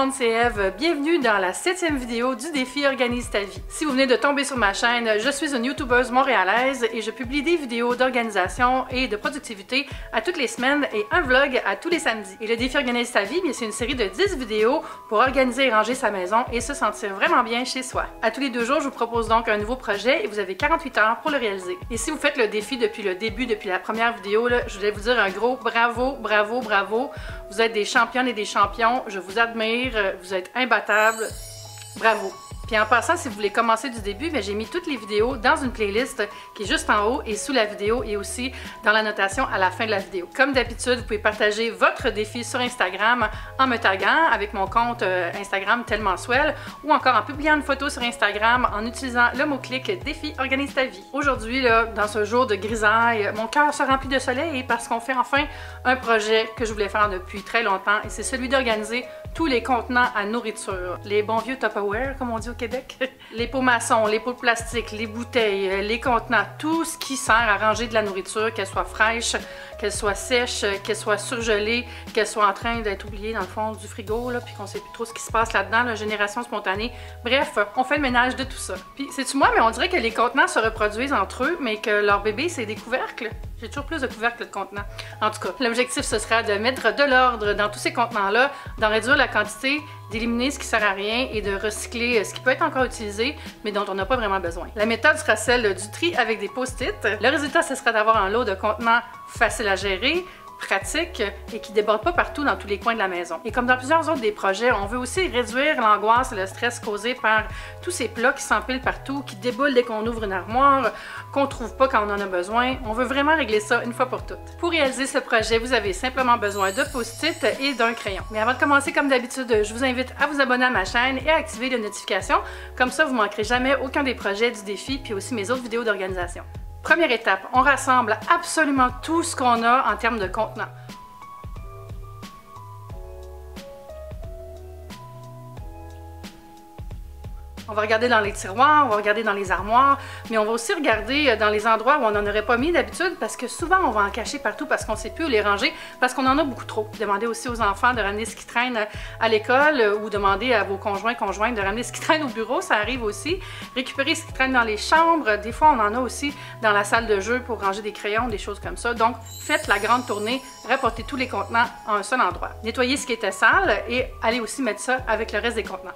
monde, c'est Eve. Bienvenue dans la 7e vidéo du défi Organise ta vie. Si vous venez de tomber sur ma chaîne, je suis une youtubeuse montréalaise et je publie des vidéos d'organisation et de productivité à toutes les semaines et un vlog à tous les samedis. Et le défi Organise ta vie, c'est une série de 10 vidéos pour organiser et ranger sa maison et se sentir vraiment bien chez soi. À tous les 2 jours, je vous propose donc un nouveau projet et vous avez 48 heures pour le réaliser. Et si vous faites le défi depuis le début, depuis la première vidéo, je voulais vous dire un gros bravo, bravo, bravo. Vous êtes des championnes et des champions, je vous admire, vous êtes imbattables, bravo! Puis en passant, si vous voulez commencer du début, j'ai mis toutes les vidéos dans une playlist qui est juste en haut et sous la vidéo et aussi dans la notation à la fin de la vidéo. Comme d'habitude, vous pouvez partager votre défi sur Instagram en me taguant avec mon compte Instagram Telmensuel ou encore en publiant une photo sur Instagram en utilisant le mot-clic défi Organise ta vie. Aujourd'hui, dans ce jour de grisaille, mon cœur se remplit de soleil parce qu'on fait enfin un projet que je voulais faire depuis très longtemps et c'est celui d'organiser tous les contenants à nourriture. Les bons vieux Tupperware, comme on dit au Québec. Les pots maçons, les pots de plastique, les bouteilles, les contenants, tout ce qui sert à ranger de la nourriture, qu'elle soit fraîche, qu'elle soit sèche, qu'elle soit surgelée, qu'elle soit en train d'être oubliée dans le fond du frigo, puis qu'on sait plus trop ce qui se passe là-dedans, la génération spontanée. Bref, on fait le ménage de tout ça. Puis, sais-tu moi, mais on dirait que les contenants se reproduisent entre eux, mais que leur bébé, c'est des couvercles. J'ai toujours plus de couvercles que de contenants. En tout cas, l'objectif, ce sera de mettre de l'ordre dans tous ces contenants-là, d'en réduire la quantité, d'éliminer ce qui sert à rien et de recycler ce qui peut être encore utilisé, mais dont on n'a pas vraiment besoin. La méthode sera celle du tri avec des post-it. Le résultat, ce sera d'avoir un lot de contenants facile à gérer, pratique et qui ne déborde pas partout dans tous les coins de la maison. Et comme dans plusieurs autres des projets, on veut aussi réduire l'angoisse et le stress causés par tous ces plats qui s'empilent partout, qui déboulent dès qu'on ouvre une armoire, qu'on ne trouve pas quand on en a besoin. On veut vraiment régler ça une fois pour toutes. Pour réaliser ce projet, vous avez simplement besoin de post-it et d'un crayon. Mais avant de commencer, comme d'habitude, je vous invite à vous abonner à ma chaîne et à activer les notifications. Comme ça, vous ne manquerez jamais aucun des projets du défi, puis aussi mes autres vidéos d'organisation. Première étape, on rassemble absolument tout ce qu'on a en termes de contenants. On va regarder dans les tiroirs, on va regarder dans les armoires, mais on va aussi regarder dans les endroits où on n'en aurait pas mis d'habitude parce que souvent on va en cacher partout parce qu'on ne sait plus où les ranger, parce qu'on en a beaucoup trop. Demandez aussi aux enfants de ramener ce qui traîne à l'école ou demandez à vos conjoints de ramener ce qui traîne au bureau, ça arrive aussi. Récupérer ce qui traîne dans les chambres, des fois on en a aussi dans la salle de jeu pour ranger des crayons, des choses comme ça. Donc faites la grande tournée, rapportez tous les contenants à un seul endroit. Nettoyez ce qui était sale et allez aussi mettre ça avec le reste des contenants.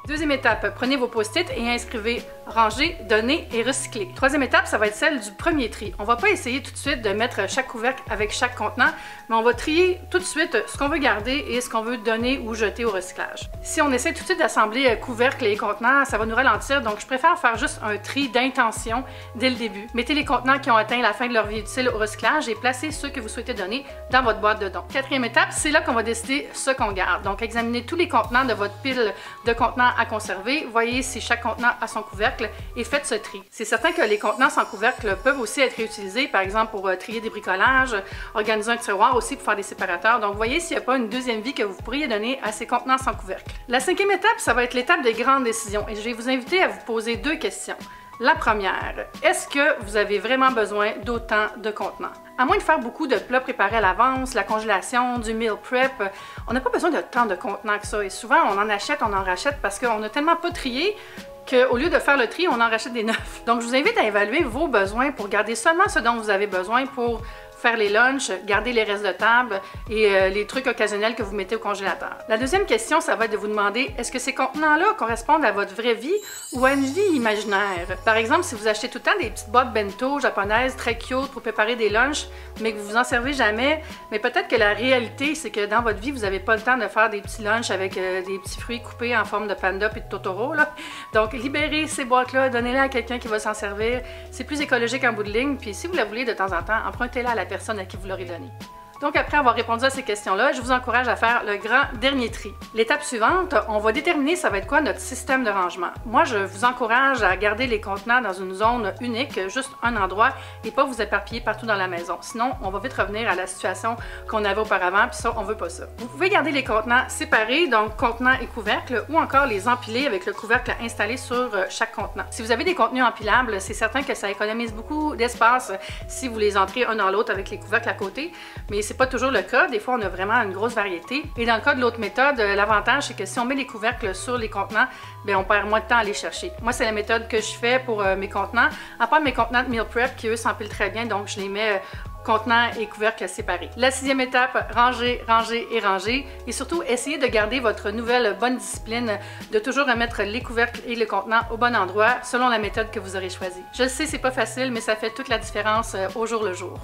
Deuxième étape, prenez vos post-it et inscrivez ranger, donner et recycler. Troisième étape, ça va être celle du premier tri. On va pas essayer tout de suite de mettre chaque couvercle avec chaque contenant, mais on va trier tout de suite ce qu'on veut garder et ce qu'on veut donner ou jeter au recyclage. Si on essaie tout de suite d'assembler couvercles et contenants, ça va nous ralentir, donc je préfère faire juste un tri d'intention dès le début. Mettez les contenants qui ont atteint la fin de leur vie utile au recyclage et placez ceux que vous souhaitez donner dans votre boîte de dons. Quatrième étape, c'est là qu'on va décider ce qu'on garde. Donc examinez tous les contenants de votre pile de contenants à conserver, voyez si chaque contenant a son couvercle et faites ce tri. C'est certain que les contenants sans couvercle peuvent aussi être réutilisés, par exemple pour trier des bricolages, organiser un tiroir aussi pour faire des séparateurs. Donc voyez s'il n'y a pas une deuxième vie que vous pourriez donner à ces contenants sans couvercle. La cinquième étape, ça va être l'étape des grandes décisions et je vais vous inviter à vous poser 2 questions. La première, est-ce que vous avez vraiment besoin d'autant de contenants? À moins de faire beaucoup de plats préparés à l'avance, la congélation, du meal prep, on n'a pas besoin de tant de contenants que ça. Et souvent, on en achète, on en rachète parce qu'on n'a tellement pas trié qu'au lieu de faire le tri, on en rachète des neufs. Donc, je vous invite à évaluer vos besoins pour garder seulement ce dont vous avez besoin pour faire les lunchs, garder les restes de table et les trucs occasionnels que vous mettez au congélateur. La deuxième question, ça va être de vous demander, est-ce que ces contenants-là correspondent à votre vraie vie ou à une vie imaginaire? Par exemple, si vous achetez tout le temps des petites boîtes bento japonaises très cute pour préparer des lunchs, mais que vous vous en servez jamais, mais peut-être que la réalité, c'est que dans votre vie, vous n'avez pas le temps de faire des petits lunchs avec des petits fruits coupés en forme de panda et de Totoro, là. Donc, libérez ces boîtes-là, donnez-les à quelqu'un qui va s'en servir. C'est plus écologique en bout de ligne, puis si vous la voulez de temps en temps, empruntez-la à la personne à qui vous l'aurez donné. Donc après avoir répondu à ces questions-là, je vous encourage à faire le grand dernier tri. L'étape suivante, on va déterminer ça va être quoi notre système de rangement. Moi, je vous encourage à garder les contenants dans une zone unique, juste un endroit, et pas vous éparpiller partout dans la maison. Sinon, on va vite revenir à la situation qu'on avait auparavant, puis ça, on veut pas ça. Vous pouvez garder les contenants séparés, donc contenant et couvercle, ou encore les empiler avec le couvercle installé sur chaque contenant. Si vous avez des contenus empilables, c'est certain que ça économise beaucoup d'espace si vous les entrez un dans l'autre avec les couvercles à côté, mais c'est pas toujours le cas. Des fois, on a vraiment une grosse variété. Et dans le cas de l'autre méthode, l'avantage, c'est que si on met les couvercles sur les contenants, bien, on perd moins de temps à les chercher. Moi, c'est la méthode que je fais pour mes contenants, à part mes contenants de meal prep qui, eux, s'empilent très bien, donc je les mets contenants et couvercles séparés. La sixième étape, ranger, ranger et ranger. Et surtout, essayez de garder votre nouvelle bonne discipline de toujours remettre les couvercles et le contenant au bon endroit selon la méthode que vous aurez choisie. Je le sais, c'est pas facile, mais ça fait toute la différence au jour le jour.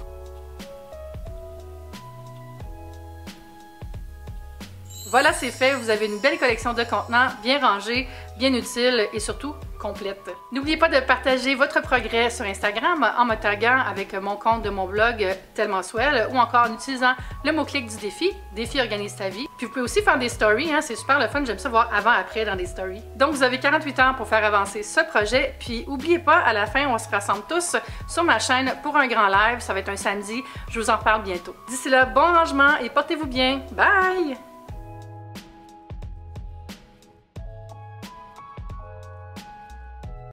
Voilà, c'est fait. Vous avez une belle collection de contenants, bien rangés, bien utiles et surtout complète. N'oubliez pas de partager votre progrès sur Instagram en me taguant avec mon compte de mon blog Telmensuel ou encore en utilisant le mot-clic du défi, Défi Organise ta vie. Puis vous pouvez aussi faire des stories, hein, c'est super le fun, j'aime ça voir avant-après dans des stories. Donc vous avez 48 heures pour faire avancer ce projet, puis n'oubliez pas, à la fin, on se rassemble tous sur ma chaîne pour un grand live, ça va être un samedi, je vous en parle bientôt. D'ici là, bon rangement et portez-vous bien, bye!